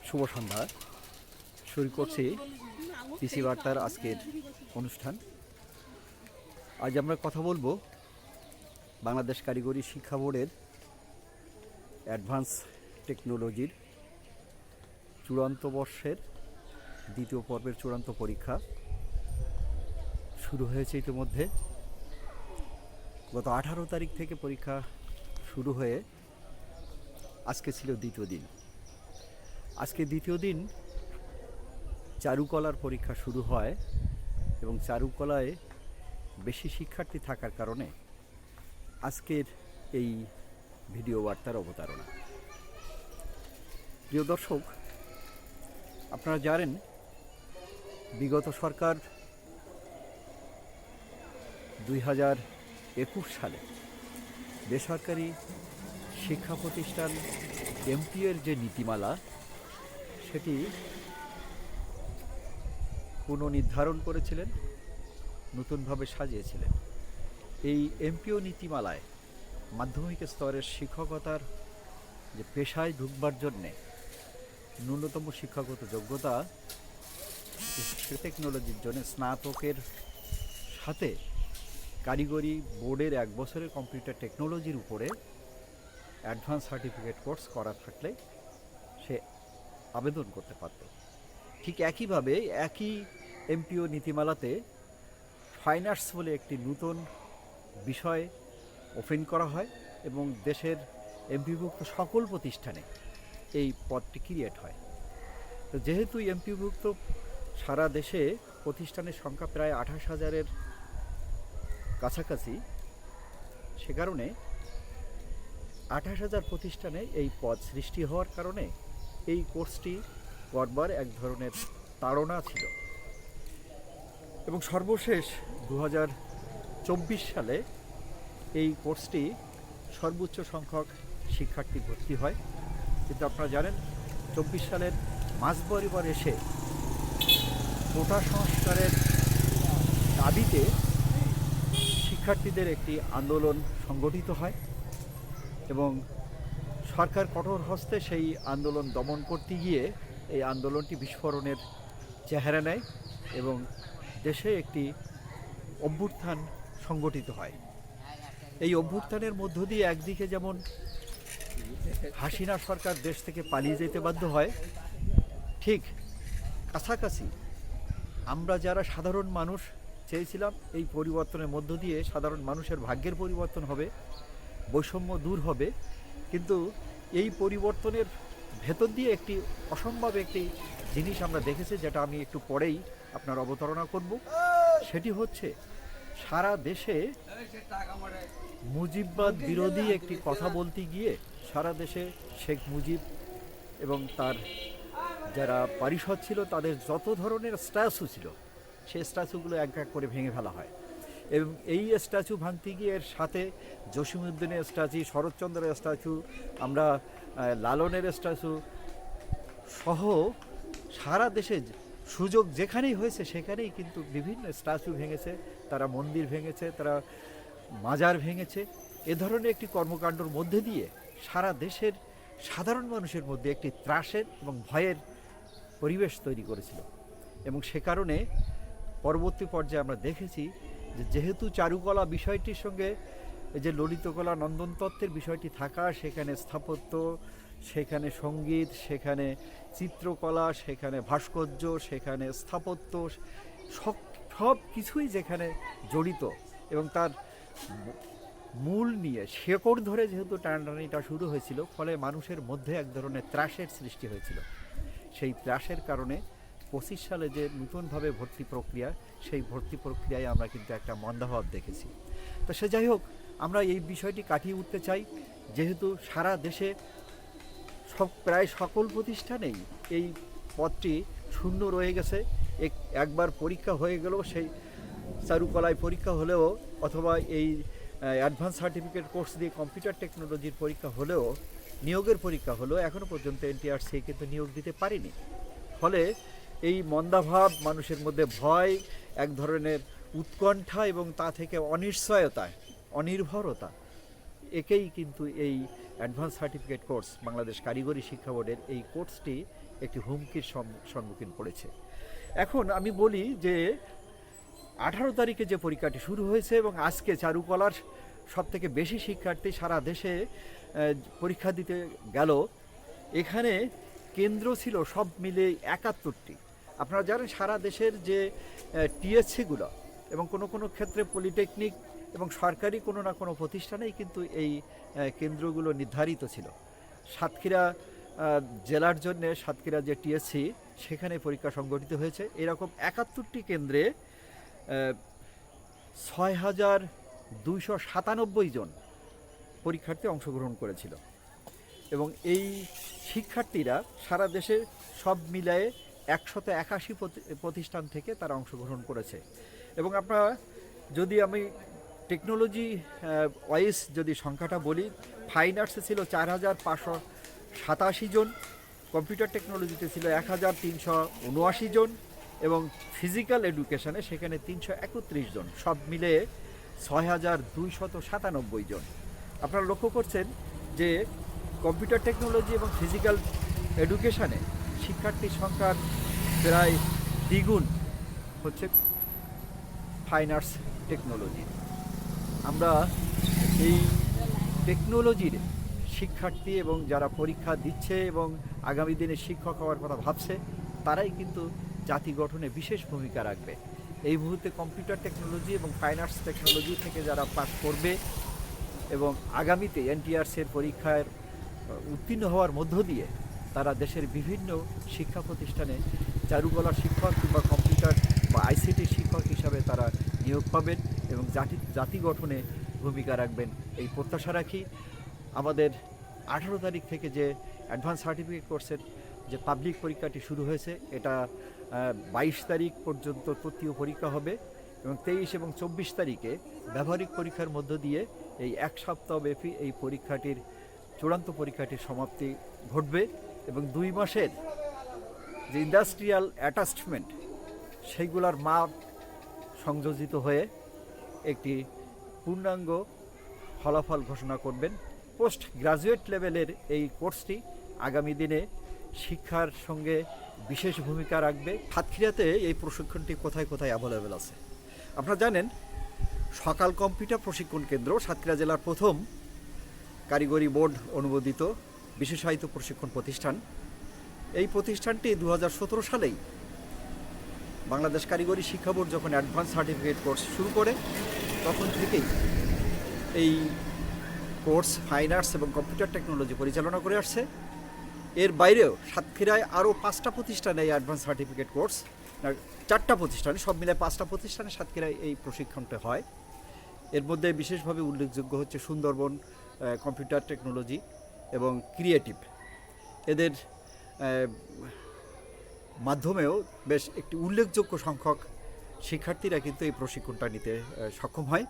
শুভ সন্ধ্যা। শুরু করছি পিসি বার্তার আজকের অনুষ্ঠান। আজ আমরা কথা বলবো বাংলাদেশ কারিগরি শিক্ষা বোর্ডের অ্যাডভান্স টেকনোলজির চূড়ান্ত বর্ষের দ্বিতীয় পর্বের চূড়ান্ত পরীক্ষা শুরু হয়েছে ইতিমধ্যে। গত 18 তারিখ থেকে পরীক্ষা শুরু হয়ে আজকে ছিল দ্বিতীয় দিন। আজকে দ্বিতীয় দিন চারুকলার পরীক্ষা শুরু হয় এবং চারুকলায় বেশি শিক্ষার্থী থাকার কারণে আজকের এই ভিডিও বার্তার অবতারণা। প্রিয় দর্শক, আপনারা জানেন বিগত সরকার 2021 সালে বেসরকারি শিক্ষা প্রতিষ্ঠান এমপিওর যে নীতিমালা সেটি পুনর্নির্ধারণ করেছিলেন, নতুনভাবে সাজিয়েছিলেন। এই এমপিও নীতিমালায় মাধ্যমিক স্তরের শিক্ষকতার যে পেশায় ঢুকবার জন্যে ন্যূনতম শিক্ষাগত যোগ্যতা টেকনোলজির জন্য স্নাতকের সাথে কারিগরি বোর্ডের 1 বছরের কম্পিউটার টেকনোলজির উপরে অ্যাডভান্স সার্টিফিকেট কোর্স করা থাকলে সে আবেদন করতে পারত। ঠিক একইভাবে একই এমপিও নীতিমালাতে ফাইন আর্টস বলে একটি নতুন বিষয় ওপেন করা হয় এবং দেশের এমপিভুক্ত সকল প্রতিষ্ঠানে এই পদটি ক্রিয়েট হয়। তো যেহেতু এমপিভুক্ত সারা দেশে প্রতিষ্ঠানের সংখ্যা প্রায় 28,000-এর কাছাকাছি, সে কারণে 28,000 প্রতিষ্ঠানে এই পদ সৃষ্টি হওয়ার কারণে এই কোর্সটি করবার এক ধরনের তাড়না ছিল এবং সর্বশেষ 2024 সালে এই কোর্সটি সর্বোচ্চ সংখ্যক শিক্ষার্থী ভর্তি হয়। কিন্তু আপনারা জানেন 24 সালের মাঝ বরাবর এসে কোটা সংস্কারের দাবিতে শিক্ষার্থীদের একটি আন্দোলন সংগঠিত হয় এবং সরকার কঠোর হস্তে সেই আন্দোলন দমন করতে গিয়ে এই আন্দোলনটি বিস্ফোরণের চেহারা নেয় এবং দেশে একটি অভ্যুত্থান সংগঠিত হয়। এই অভ্যুত্থানের মধ্য দিয়ে একদিকে যেমন হাসিনা সরকার দেশ থেকে পালিয়ে যেতে বাধ্য হয়, ঠিক কাছাকাছি আমরা যারা সাধারণ মানুষ চেয়েছিলাম এই পরিবর্তনের মধ্য দিয়ে সাধারণ মানুষের ভাগ্যের পরিবর্তন হবে, বৈষম্য দূর হবে, কিন্তু এই পরিবর্তনের ভেতর দিয়ে একটি অসম্ভব একটি জিনিস আমরা দেখেছি, যেটা আমি একটু পরেই আপনার অবতারণা করব। সেটি হচ্ছে সারা দেশে মুজিববাদ বিরোধী একটি কথা বলতে গিয়ে সারা দেশে শেখ মুজিব এবং তার যারা পারিষদ ছিল তাদের যত ধরনের স্ট্যাচু ছিল সেই স্ট্যাচুগুলো এক এক করে ভেঙে ফেলা হয় এবং এই স্ট্যাচু ভাঙতে গিয়ে এর সাথে জসিমউদ্দিনের স্ট্যাচু, শরৎচন্দ্রের স্ট্যাচু, আমরা লালনের স্ট্যাচু সহ সারা দেশে সুযোগ যেখানেই হয়েছে সেখানেই কিন্তু বিভিন্ন স্ট্যাচু ভেঙেছে, তারা মন্দির ভেঙেছে, তারা মাজার ভেঙেছে। এ ধরনের একটি কর্মকাণ্ডের মধ্যে দিয়ে সারা দেশের সাধারণ মানুষের মধ্যে একটি ত্রাসের এবং ভয়ের পরিবেশ তৈরি করেছিল এবং সে কারণে পরবর্তী পর্যায়ে আমরা দেখেছি যে যেহেতু চারুকলা বিষয়টির সঙ্গে এই যে ললিতকলা নন্দনতত্ত্বের বিষয়টি থাকা, সেখানে স্থাপত্য, সেখানে সঙ্গীত, সেখানে চিত্রকলা, সেখানে ভাস্কর্য, সেখানে স্থাপত্য, সব কিছুই যেখানে জড়িত এবং তার মূল নিয়ে শেকড় ধরে যেহেতু টানাটানিটা শুরু হয়েছিল, ফলে মানুষের মধ্যে এক ধরনের ত্রাসের সৃষ্টি হয়েছিল। সেই ত্রাসের কারণে 25 সালে যে নতুনভাবে ভর্তি প্রক্রিয়া, সেই ভর্তি প্রক্রিয়ায় আমরা কিন্তু একটা মন্দাভাব দেখেছি। তো সে যাই হোক, আমরা এই বিষয়টি কাটিয়ে উঠতে চাই। যেহেতু সারা দেশে প্রায় সকল প্রতিষ্ঠানেই এই পদটি শূন্য রয়ে গেছে, একবার পরীক্ষা হয়ে গেলেও, সেই চারুকলায় পরীক্ষা হলেও অথবা এই অ্যাডভান্স সার্টিফিকেট কোর্স দিয়ে কম্পিউটার টেকনোলজির পরীক্ষা হলেও, নিয়োগের পরীক্ষা হলেও এখনও পর্যন্ত এনটিআরসি কিন্তু নিয়োগ দিতে পারেনি। ফলে এই মন্দাভাব, মানুষের মধ্যে ভয়, এক ধরনের উৎকণ্ঠা এবং তা থেকে অনিশ্চয়তা, অনির্ভরতা, একেই কিন্তু এই অ্যাডভান্স সার্টিফিকেট কোর্স বাংলাদেশ কারিগরি শিক্ষা বোর্ডের এই কোর্সটি একটি হুমকির সম্মুখীন পড়েছে। এখন আমি বলি যে 18 তারিখে যে পরীক্ষাটি শুরু হয়েছে এবং আজকে চারুকলার সবথেকে বেশি শিক্ষার্থী সারা দেশে পরীক্ষা দিতে গেল, এখানে কেন্দ্র ছিল সব মিলে 71টি। আপনারা জানেন সারা দেশের যে টিএসসিগুলো এবং কোনো কোনো ক্ষেত্রে পলিটেকনিক এবং সরকারি কোনো না কোনো প্রতিষ্ঠানেই কিন্তু এই কেন্দ্রগুলো নির্ধারিত ছিল। সাতক্ষীরা জেলার জন্য সাতক্ষীরা যে টিএসসি সেখানে পরীক্ষা সংগঠিত হয়েছে। এরকম 71টি কেন্দ্রে 6,297 জন পরীক্ষার্থী অংশগ্রহণ করেছিল এবং এই শিক্ষার্থীরা সারা দেশে সব মিলায়ে 181 প্রতিষ্ঠান থেকে তারা অংশগ্রহণ করেছে। এবং আপনারা যদি আমি টেকনোলজি ওয়াইজ যদি সংখ্যাটা বলি, ফাইন আর্টসে ছিল 4,587 জন, কম্পিউটার টেকনোলজিতে ছিল 1,379 জন এবং ফিজিক্যাল এডুকেশনে সেখানে 331 জন, সব মিলে 6,297 জন। আপনারা লক্ষ্য করছেন যে কম্পিউটার টেকনোলজি এবং ফিজিক্যাল এডুকেশনে শিক্ষার্থীর সংখ্যার প্রায় দ্বিগুণ হচ্ছে ফাইন আর্টস টেকনোলজি। আমরা এই টেকনোলজির শিক্ষার্থী এবং যারা পরীক্ষা দিচ্ছে এবং আগামী দিনে শিক্ষক হওয়ার কথা ভাবছে, তারাই কিন্তু জাতি গঠনে বিশেষ ভূমিকা রাখবে। এই মুহূর্তে কম্পিউটার টেকনোলজি এবং ফাইন আর্টস টেকনোলজি থেকে যারা পাস করবে এবং আগামীতে এনটিআরসির পরীক্ষায় উত্তীর্ণ হওয়ার মধ্য দিয়ে তারা দেশের বিভিন্ন শিক্ষা প্রতিষ্ঠানে চারুকলার শিক্ষক কিংবা কম্পিউটার বা আইসিটি শিক্ষক হিসাবে তারা নিয়োগ পাবেন এবং জাতি গঠনে ভূমিকা রাখবেন, এই প্রত্যাশা রাখি। আমাদের 18 তারিখ থেকে যে অ্যাডভান্স সার্টিফিকেট কোর্সের যে পাবলিক পরীক্ষাটি শুরু হয়েছে, এটা 22 তারিখ পর্যন্ত তৃতীয় পরীক্ষা হবে এবং 23 এবং 24 তারিখে ব্যবহারিক পরীক্ষার মধ্য দিয়ে এই এক সপ্তাহব্যাপী এই পরীক্ষাটির চূড়ান্ত পরীক্ষাটির সমাপ্তি ঘটবে এবং 2 মাসের যে ইন্ডাস্ট্রিয়াল অ্যাটাচমেন্ট সেইগুলার মাপ সংযোজিত হয়ে একটি পূর্ণাঙ্গ ফলাফল ঘোষণা করবেন। পোস্ট গ্রাজুয়েট লেভেলের এই কোর্সটি আগামী দিনে শিক্ষার সঙ্গে বিশেষ ভূমিকা রাখবে। সাতক্ষীরাতে এই প্রশিক্ষণটি কোথায় কোথায় অ্যাভেলেবেল আছে আপনারা জানেন। সকাল কম্পিউটার প্রশিক্ষণ কেন্দ্র সাতক্ষীরা জেলার প্রথম কারিগরি বোর্ড অনুমোদিত বিশেষায়িত প্রশিক্ষণ প্রতিষ্ঠান। এই প্রতিষ্ঠানটি 2017 সালেই বাংলাদেশ কারিগরি শিক্ষা বোর্ড যখন অ্যাডভান্স সার্টিফিকেট কোর্স শুরু করে তখন থেকেই এই কোর্স ফাইন আর্টস এবং কম্পিউটার টেকনোলজি পরিচালনা করে আসছে। এর বাইরেও সাতক্ষীরায় আরও 5টা প্রতিষ্ঠানে এই অ্যাডভান্স সার্টিফিকেট কোর্স, 4টা প্রতিষ্ঠানে, সব মিলে 5টা প্রতিষ্ঠানে সাতক্ষীরায় এই প্রশিক্ষণটা হয়। এর মধ্যে বিশেষভাবে উল্লেখযোগ্য হচ্ছে সুন্দরবন কম্পিউটার টেকনোলজি এবং ক্রিয়েটিভ। এদের মাধ্যমেও বেশ একটি উল্লেখযোগ্য সংখ্যক শিক্ষার্থীরা কিন্তু এই প্রশিক্ষণটা নিতে সক্ষম হয়।